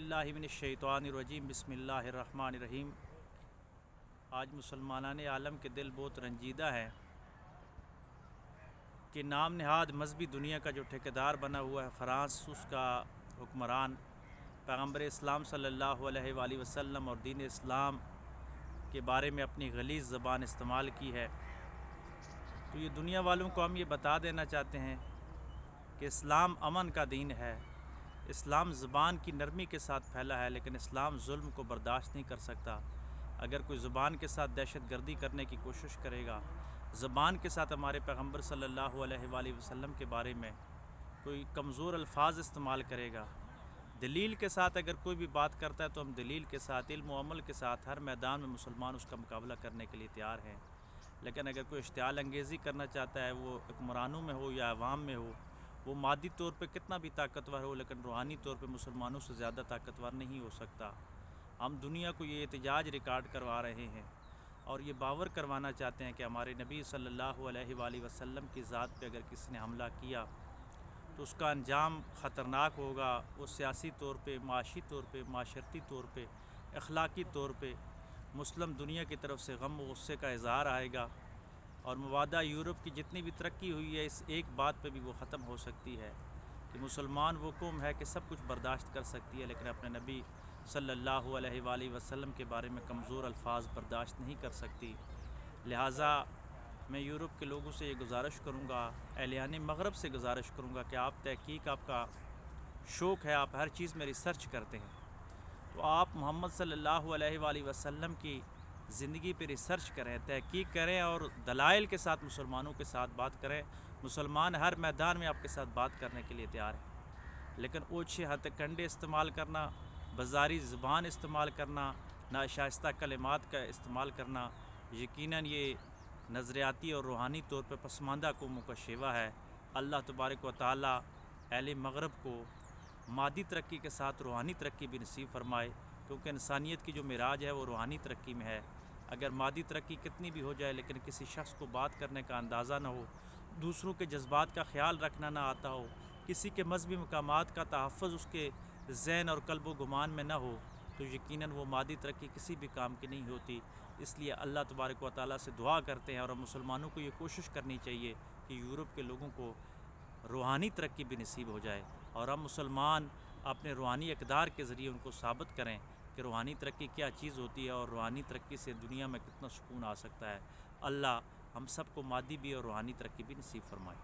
باللہ من الشیطان الرجیم بسم اللہ الرحمن الرحیم۔ آج مسلمانان عالم کے دل بہت رنجیدہ ہے کہ نام نہاد مذہبی دنیا کا جو ٹھیکیدار بنا ہوا ہے فرانس، اس کا حکمران پیغمبر اسلام صلی اللہ علیہ وآلہ وسلم اور دین اسلام کے بارے میں اپنی غلیظ زبان استعمال کی ہے۔ تو یہ دنیا والوں کو ہم یہ بتا دینا چاہتے ہیں کہ اسلام امن کا دین ہے، اسلام زبان کی نرمی کے ساتھ پھیلا ہے، لیکن اسلام ظلم کو برداشت نہیں کر سکتا۔ اگر کوئی زبان کے ساتھ دہشت گردی کرنے کی کوشش کرے گا، زبان کے ساتھ ہمارے پیغمبر صلی اللہ علیہ وآلہ وسلم کے بارے میں کوئی کمزور الفاظ استعمال کرے گا، دلیل کے ساتھ اگر کوئی بھی بات کرتا ہے تو ہم دلیل کے ساتھ، علم و عمل کے ساتھ ہر میدان میں مسلمان اس کا مقابلہ کرنے کے لیے تیار ہیں۔ لیکن اگر کوئی اشتعال انگیزی کرنا چاہتا ہے، وہ حکمرانوں میں ہو یا عوام میں ہو، وہ مادی طور پہ کتنا بھی طاقتور ہو لیکن روحانی طور پہ مسلمانوں سے زیادہ طاقتور نہیں ہو سکتا۔ ہم دنیا کو یہ احتجاج ریکارڈ کروا رہے ہیں اور یہ باور کروانا چاہتے ہیں کہ ہمارے نبی صلی اللہ علیہ وآلہ وسلم کی ذات پہ اگر کسی نے حملہ کیا تو اس کا انجام خطرناک ہوگا۔ وہ سیاسی طور پہ، معاشی طور پہ، معاشرتی طور پہ، اخلاقی طور پہ مسلم دنیا کی طرف سے غم و غصے کا اظہار آئے گا، اور مبادہ یورپ کی جتنی بھی ترقی ہوئی ہے اس ایک بات پہ بھی وہ ختم ہو سکتی ہے کہ مسلمان وہ قوم ہے کہ سب کچھ برداشت کر سکتی ہے لیکن اپنے نبی صلی اللہ علیہ وآلہ وسلم کے بارے میں کمزور الفاظ برداشت نہیں کر سکتی۔ لہٰذا میں یورپ کے لوگوں سے یہ گزارش کروں گا، اہلیان مغرب سے گزارش کروں گا کہ آپ تحقیق، آپ کا شوق ہے، آپ ہر چیز میں ریسرچ کرتے ہیں، تو آپ محمد صلی اللہ علیہ وآلہ وسلم کی زندگی پہ ریسرچ کریں، تحقیق کریں اور دلائل کے ساتھ مسلمانوں کے ساتھ بات کریں۔ مسلمان ہر میدان میں آپ کے ساتھ بات کرنے کے لیے تیار ہیں، لیکن اوچھے ہتھ کنڈے استعمال کرنا، بازاری زبان استعمال کرنا، ناشائستہ کلمات کا استعمال کرنا، یقیناً یہ نظریاتی اور روحانی طور پہ پسماندہ قوموں کا شیوا ہے۔ اللہ تبارک و تعالیٰ اہل مغرب کو مادی ترقی کے ساتھ روحانی ترقی بھی نصیب فرمائے، کیونکہ انسانیت کی جو معراج ہے وہ روحانی ترقی میں ہے۔ اگر مادی ترقی کتنی بھی ہو جائے لیکن کسی شخص کو بات کرنے کا اندازہ نہ ہو، دوسروں کے جذبات کا خیال رکھنا نہ آتا ہو، کسی کے مذہبی مقامات کا تحفظ اس کے ذہن اور قلب و گمان میں نہ ہو، تو یقیناً وہ مادی ترقی کسی بھی کام کی نہیں ہوتی۔ اس لیے اللہ تبارک و تعالیٰ سے دعا کرتے ہیں، اور ہم مسلمانوں کو یہ کوشش کرنی چاہیے کہ یورپ کے لوگوں کو روحانی ترقی بھی نصیب ہو جائے، اور ہم مسلمان اپنے روحانی اقدار کے ذریعے ان کو ثابت کریں کہ روحانی ترقی کیا چیز ہوتی ہے اور روحانی ترقی سے دنیا میں کتنا سکون آ سکتا ہے۔ اللہ ہم سب کو مادی بھی اور روحانی ترقی بھی نصیب فرمائے۔